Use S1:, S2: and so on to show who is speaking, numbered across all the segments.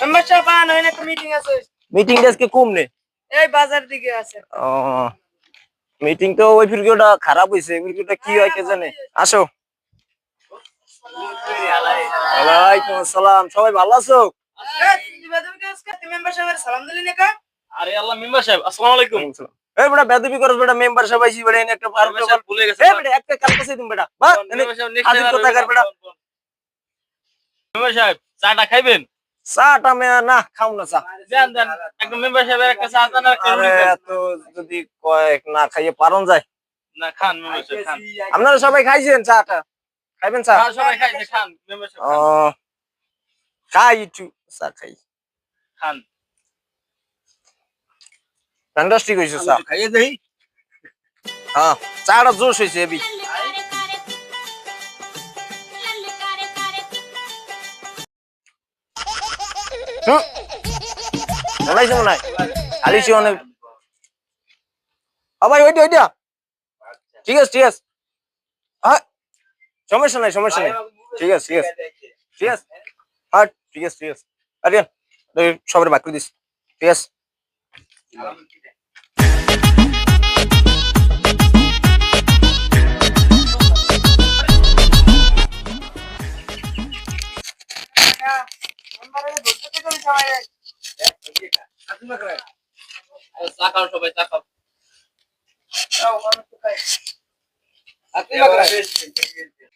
S1: Member সাহেব আন একটা meeting আছে।
S2: মিটিং আজকে কমনে
S1: এই বাজার দিকে আছে।
S2: ও মিটিং তো ওই ভিডিওটা খারাপ হইছে ভিডিওটা কি হয় কে জানে আসো ওয়ালাইকুম আসসালাম সবাই ভালো আছো
S1: মেম্বার সাহেবের সালাম দিলি না কা?
S3: আরে আল্লাহ মেম্বার সাহেব আসসালামু আলাইকুম।
S2: এই বেটা বেদবি করছ বেটা মেম্বার সব আইছি বেটা এনে একটা পার
S3: ভুলে গেছে
S2: এই বেটা একটা কাল কাছে দিম বেটা বাহ হাজির কথা কর বেটা
S3: মেম্বার সাহেব চাটা খাইবেন?
S2: চাটা মে না খাও না চা
S3: দেন দেন একদম মেম্বার সাহেবের একটা চা দেন আর একটা রুটি দেন।
S2: তো যদি কয়েক না খাইয়ে পারন যায়
S3: না খান মেম্বার সাহেব খান।
S2: আপনারা সবাই খাইছেন চাটা খাইবেন চা
S3: খান সবাই খাইছে খান মেম্বার সাহেব
S2: ও খাই একটু চা খাই
S3: খান।
S2: ফ্যান্টাস্টিক হইছে চা
S3: খাইয়ে দেই।
S2: হ্যাঁ চাটা জোশ হইছে এবি মনাইছে মনাই আলিছি অনেক ভাই ওইটা ওইটা ঠিক আছে হ্যাঁ সমস্যা নাই ঠিক আছে হ্যাঁ ঠিক আছে আরে সবার বাকি দিস ঠিক আছে
S3: চা খাও সবাই চা খাও।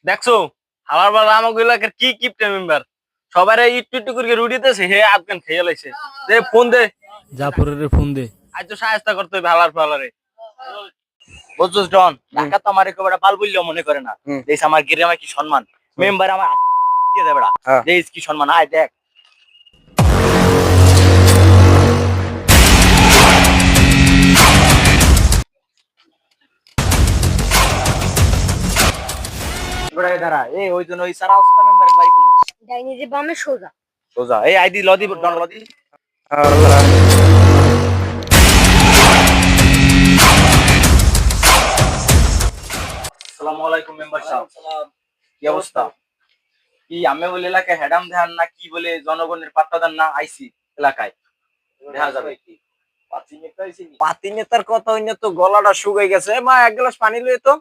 S3: দেখছো হালার বালা আমাকে এলাকার কি কিপটা মেম্বার সবার একটু করে রুটিতেছে হে আফগান খেয়ে লাইছে দে ফোন দে
S4: জাফরের ফোন দে
S3: আজ তো সাহায্য করতে হবে হালার ফালারে বুঝছস ডন টাকা তো আমার একেবারে পাল বললেও মনে করে না দেখ আমার গ্রামে কি সম্মান মেম্বার আমার দিয়ে দেবে দেখ কি সম্মান আয় দেখ দাঁড়া এই ওই জন্য ওই সারা মেম্বার বাড়ি কোন
S1: ডাইনি যে বামে সোজা
S3: সোজা এই আইডি লদি ডন লদি আসসালামু আলাইকুম মেম্বার সাহেব কি অবস্থা কি আমি বলে এলাকায় হেডাম ধ্যান না কি বলে জনগণের পাত্তা দেন না আইসি এলাকায় দেখা যাবে
S2: পাতি নেতার কথা হইনে তো গলাটা শুকাই গেছে মা এক গ্লাস পানি লই তো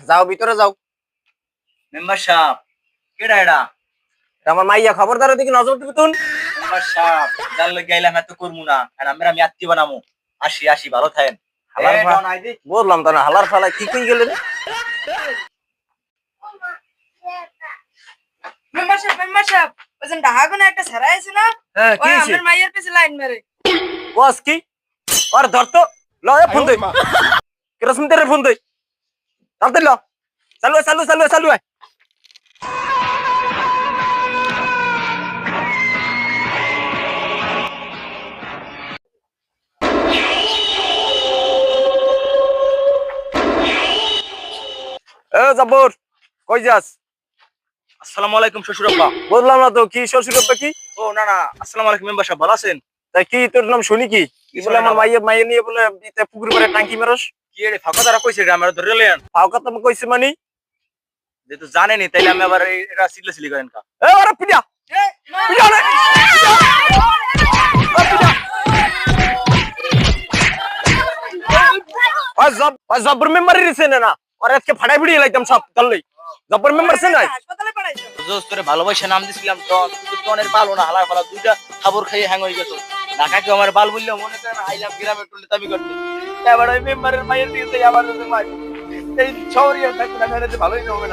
S2: যাও ভিতরে যাও
S3: মেম্বার সাহেব কেডা এডা
S2: আমার মাইয়া খবরদার দিকে নজর দিবি তুন
S3: মেম্বার সাহেব জান লই গাইলাম এত করমু না আর আমি আত্তি বানামু আসি ভালো থাকেন
S2: হালার ডন আইদি বললাম তো না হালার ফালা কি কই গেলেন
S1: মেম্বার সাহেব ওজন ঢাকাগুনে একটা ছাড়া আছে না
S2: হ্যাঁ কি
S1: ওই
S2: হইছে
S1: আমার মাইয়ের পিছে লাইন মেরে
S2: বস কি আর ধর তো ল এ ফোন দে কেরসম তেরে ফোন দে চলতে ল চালু আয় জাবর কই যাস
S3: আসসালামু আলাইকুম শ্বশুর আব্বা
S2: বললাম না তো কি শ্বশুর আব্বা কি
S3: ও না আসসালামু আলাইকুম মেম্বার সাহেব ভালো আছেন
S2: তাই কি তোর নাম শুনি কি বলে আমার মাইয়ে নিয়ে বলে পুকুর করে টাঙ্কি মেরস
S3: কি রে ফাঁকা দ্বারা কইছে রে আমার ধরে লেন
S2: ফাও কথা কইছে মানে
S3: যেহেতু জানেনি তাইলে আমি আবার এটা সিলি করেন কা
S2: এ ওরে পিডা পিডা রে জব্বর মেম্বার রিছে না আর আজকে ফাড়াই ভিড়িয়ে লাইতাম সব তালই জব্বর মেম্বার সে নাই
S1: হাসপাতালে পড়াইছো
S3: দোস্ত তোরে ভালোবাসা নাম দিছিলাম তো কিন্তু টনের ভালো না হালার ফালা দুইটা খাবার খাইয়ে হ্যাং হয়ে গেছ ঢাকাকে আমার বাল বললে মনে করেন আইলাম গ্রামে টুলে দাবি করতে এবার ওই মেম্বারের মায়ের দিয়েছে আমার মাই এই শহরে থাকবে না ভালোই হবে না